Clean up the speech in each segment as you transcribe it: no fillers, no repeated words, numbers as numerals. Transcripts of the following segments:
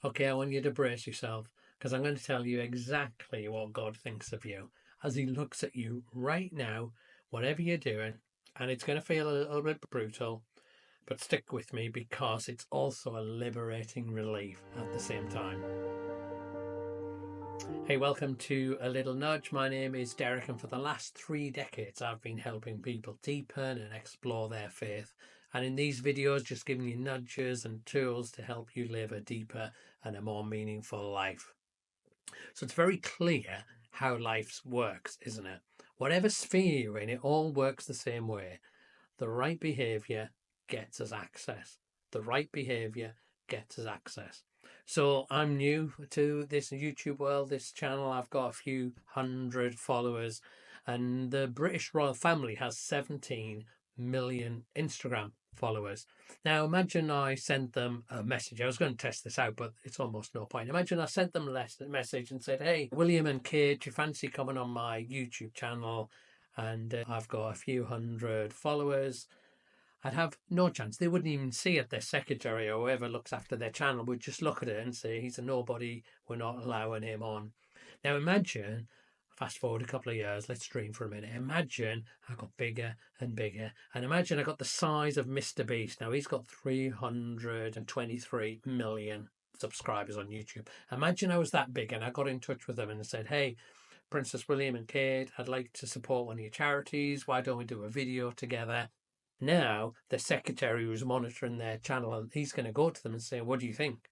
Okay, I want you to brace yourself because I'm going to tell you exactly what God thinks of you as He looks at you right now, whatever you're doing. And it's going to feel a little bit brutal, but stick with me because it's also a liberating relief at the same time. Hey, welcome to A Little Nudge. My name is Derek, and for the last 3 decades, I've been helping people deepen and explore their faith. And in these videos, just giving you nudges and tools to help you live a deeper and a more meaningful life. So it's very clear how life works, isn't it? Whatever sphere you're in, it all works the same way. The right behavior gets us access. The right behavior gets us access. So I'm new to this YouTube world, this channel. I've got a few hundred followers, and the British royal family has 17 million Instagram followers. Now imagine I sent them a message. I was going to test this out, but it's almost no point. Imagine I sent them a message and said, "Hey, William and Kate, do you fancy coming on my YouTube channel? And I've got a few hundred followers." I'd have no chance. They wouldn't even see it. Their secretary or whoever looks after their channel would just look at it and say, "He's a nobody. We're not allowing him on." Now imagine, fast forward a couple of years, let's dream for a minute. Imagine I got bigger and bigger. And imagine I got the size of Mr. Beast. Now he's got 323 million subscribers on YouTube. Imagine I was that big and I got in touch with them and said, "Hey, Princess William and Kate, I'd like to support one of your charities. Why don't we do a video together?" Now, the secretary who's monitoring their channel, and he's going to go to them and say, "What do you think?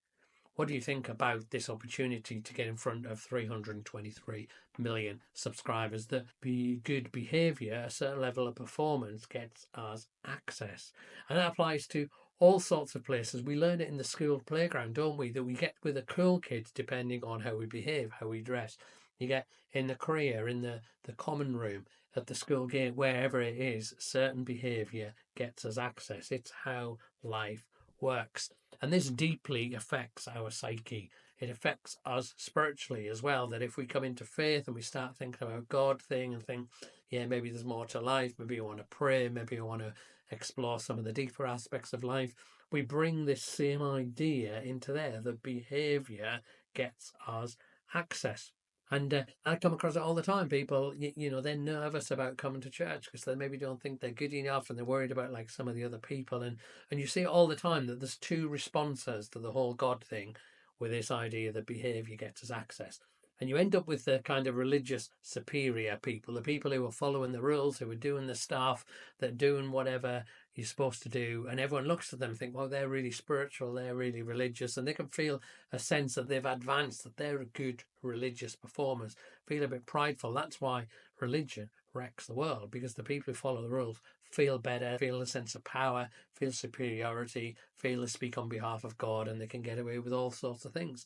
What do you think about this opportunity to get in front of 323 million subscribers? That good behavior, a certain level of performance gets us access." And that applies to all sorts of places. We learn it in the school playground, don't we? That we get with the cool kids depending on how we behave, how we dress. You get in the career, in the common room, at the school gate, wherever it is, certain behavior gets us access. It's how life works. And this deeply affects our psyche. It affects us spiritually as well. That if we come into faith and we start thinking about God thing and think, yeah, maybe there's more to life, maybe I want to pray, maybe I want to explore some of the deeper aspects of life, we bring this same idea into there. The behavior gets us access. And I come across it all the time. People, they're nervous about coming to church because they maybe don't think they're good enough, and they're worried about like some of the other people. And you see it all the time that there's two responses to the whole God thing, with this idea that behavior gets us access. And you end up with the kind of religious superior people, the people who are following the rules, who are doing the stuff, that are doing whatever you're supposed to do. And everyone looks at them and think, well, they're really spiritual, they're really religious, and they can feel a sense that they've advanced, that they're a good religious performers, feel a bit prideful. That's why religion wrecks the world, because the people who follow the rules feel better, feel a sense of power, feel superiority, feel they speak on behalf of God, and they can get away with all sorts of things.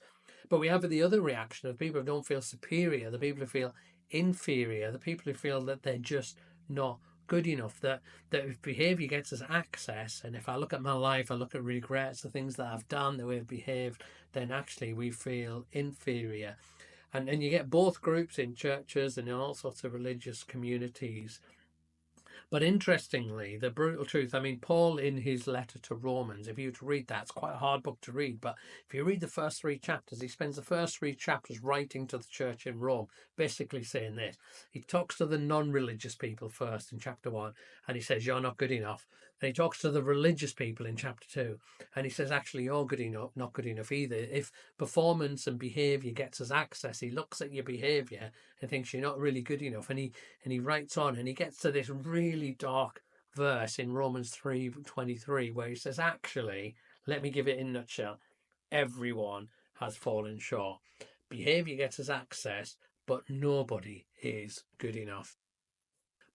But we have the other reaction of people who don't feel superior, the people who feel inferior, the people who feel that they're just not good enough, that if behavior gets us access, and if I look at my life, I look at regrets, the things that I've done, the way I've behaved, then actually we feel inferior. And you get both groups in churches and in all sorts of religious communities. But interestingly, the brutal truth, I mean, Paul in his letter to Romans, if you were to read that, it's quite a hard book to read, but if you read the first 3 chapters, he spends the first 3 chapters writing to the church in Rome, basically saying this. He talks to the non-religious people first in chapter 1, and he says, "You're not good enough." And he talks to the religious people in chapter 2, and he says, "Actually, you're good enough, not good enough either." If performance and behavior gets us access, he looks at your behavior and thinks you're not really good enough. And he writes on, and he gets to this really dark verse in Romans 3:23 where he says, "Actually, let me give it in a nutshell. Everyone has fallen short. Behavior gets us access, but nobody is good enough."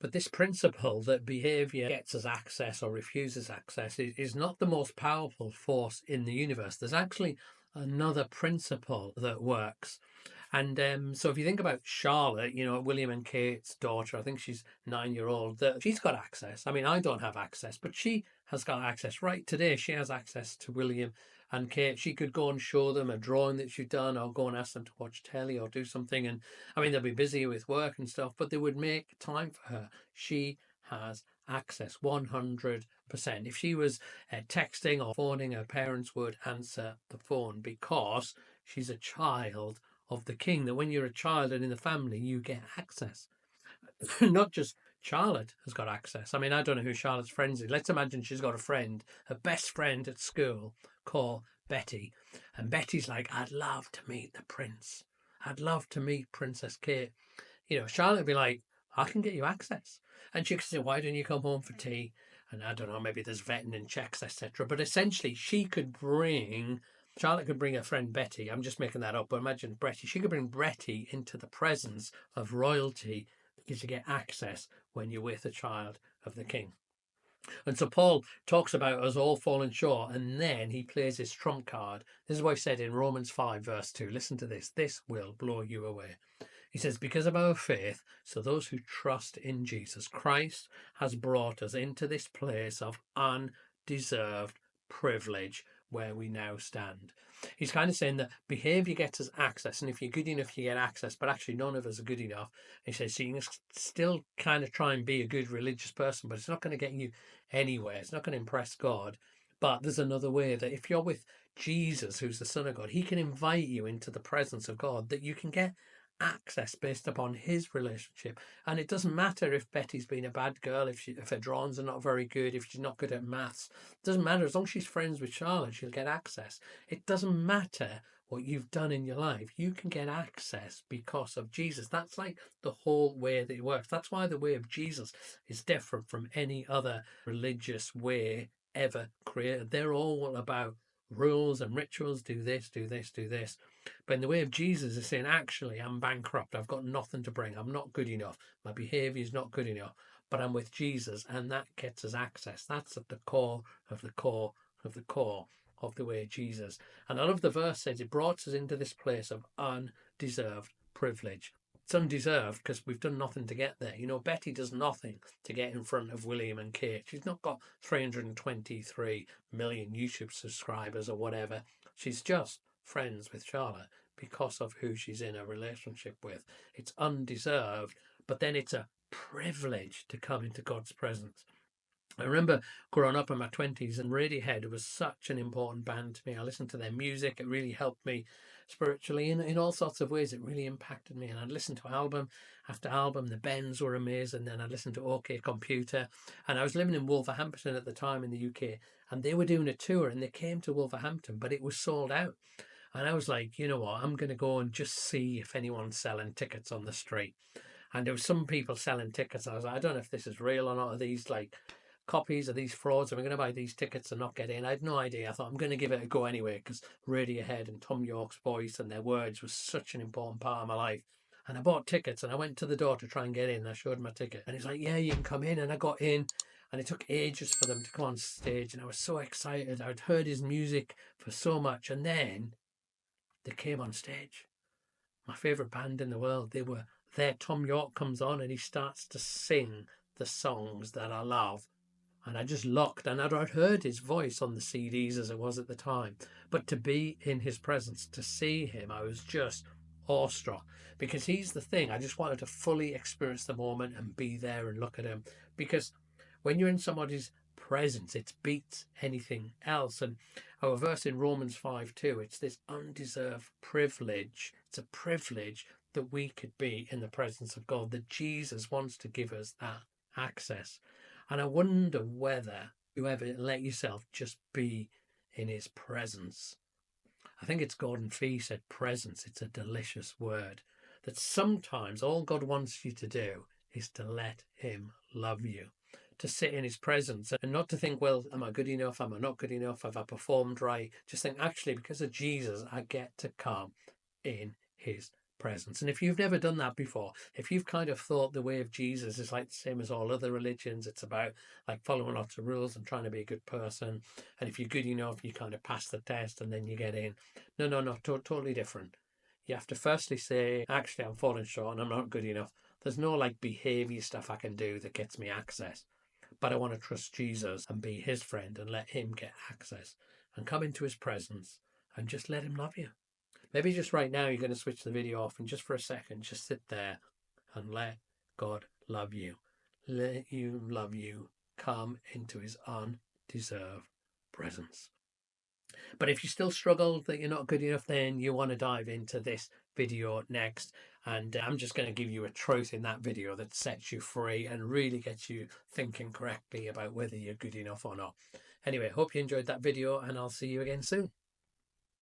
But this principle that behavior gets us access or refuses access is not the most powerful force in the universe. There's actually another principle that works. And so if you think about Charlotte, William and Kate's daughter, I think she's 9-year-old, that she's got access. I mean, I don't have access, but she has got access. Right today, she has access to William and Kate. She could go and show them a drawing that she's done, or go and ask them to watch telly or do something. And I mean, they'll be busy with work and stuff, but they would make time for her. She has access 100%. If she was texting or phoning, her parents would answer the phone because she's a child of the king. That when you're a child and in the family, you get access. Not just Charlotte has got access. I mean, I don't know who Charlotte's friends is. Let's imagine she's got a friend, her best friend at school, called Betty. And Betty's like, I'd love to meet the prince. I'd love to meet Princess Kate. You know, Charlotte would be like, I can get you access. And she could say, why don't you come home for tea? And I don't know, maybe there's vetting and checks, etc. But essentially, Charlotte could bring her friend Betty. I'm just making that up, but imagine Betty. She could bring Betty into the presence of royalty because you get access when you're with a child of the king. And so Paul talks about us all falling short, and then he plays his trump card. This is what he said in Romans 5, verse 2. Listen to this. This will blow you away. He says, because of our faith, so those who trust in Jesus Christ has brought us into this place of undeserved privilege where we now stand. He's kind of saying that behavior gets us access, and if you're good enough, you get access, but actually none of us are good enough. He says, so you can still kind of try and be a good religious person, but it's not going to get you anywhere. It's not going to impress God. But there's another way, that if you're with Jesus, who's the Son of God, he can invite you into the presence of God, that you can get access based upon his relationship. And it doesn't matter if Betty's been a bad girl, if her drawings are not very good, if she's not good at maths. It doesn't matter. As long as she's friends with Charlotte, she'll get access. It doesn't matter what you've done in your life. You can get access because of Jesus. That's like the whole way that it works. That's why the way of Jesus is different from any other religious way ever created. They're all about rules and rituals. Do this, do this, do this. But in the way of Jesus is saying, actually, I'm bankrupt. I've got nothing to bring. I'm not good enough. My behavior is not good enough. But I'm with Jesus, and that gets us access. That's at the core of the core of the core of the way of Jesus. And I love the verse says it brought us into this place of undeserved privilege. It's undeserved because we've done nothing to get there. You know, Betty does nothing to get in front of William and Kate. She's not got 323 million YouTube subscribers or whatever. She's just friends with Charlotte because of who she's in a relationship with. It's undeserved, but then it's a privilege to come into God's presence. I remember growing up in my 20s, and Radiohead was such an important band to me. I listened to their music. It really helped me spiritually in all sorts of ways. It really impacted me. And I'd listen to album after album. The Bends were amazing. Then I'd listen to OK Computer. And I was living in Wolverhampton at the time in the UK, and they were doing a tour, and they came to Wolverhampton, but it was sold out. And I was like, you know what, I'm going to go and just see if anyone's selling tickets on the street. And there was some people selling tickets. I was like, I don't know if this is real or not. Are these like copies? Are these frauds? Am I going to buy these tickets and not get in? I had no idea. I thought I'm going to give it a go anyway, because Radiohead and Tom York's voice and their words was such an important part of my life. And I bought tickets, and I went to the door to try and get in. And I showed my ticket, and he's like, yeah, you can come in. And I got in, and it took ages for them to come on stage. And I was so excited. I'd heard his music for so much. And then they came on stage. My favourite band in the world. They were there. Tom York comes on and he starts to sing the songs that I love. And I just looked, and I'd heard his voice on the CDs as it was at the time. But to be in his presence, to see him, I was just awestruck, because he's the thing. I just wanted to fully experience the moment and be there and look at him. Because when you're in somebody's presence, it beats anything else. And our verse in Romans 5:2, it's this undeserved privilege. It's a privilege that we could be in the presence of God, that Jesus wants to give us that access. And I wonder whether you ever let yourself just be in his presence. I think it's Gordon Fee said presence. It's a delicious word. That sometimes all God wants you to do is to let him love you, to sit in his presence, and not to think, well, am I good enough? Am I not good enough? Have I performed right? Just think, actually, because of Jesus, I get to come in his presence. And if you've never done that before, if you've kind of thought the way of Jesus is like the same as all other religions, it's about like following lots of rules and trying to be a good person, and if you're good enough, you kind of pass the test and then you get in. No, totally different. You have to firstly say, actually, I'm falling short and I'm not good enough. There's no like behavior stuff I can do that gets me access. But I want to trust Jesus and be his friend and let him get access and come into his presence and just let him love you. Maybe just right now you're going to switch the video off and just for a second, just sit there and let God love you. Let you love you come into his undeserved presence. But if you still struggle that you're not good enough, then you want to dive into this video next. And I'm just going to give you a truth in that video that sets you free and really gets you thinking correctly about whether you're good enough or not. Anyway, hope you enjoyed that video, and I'll see you again soon.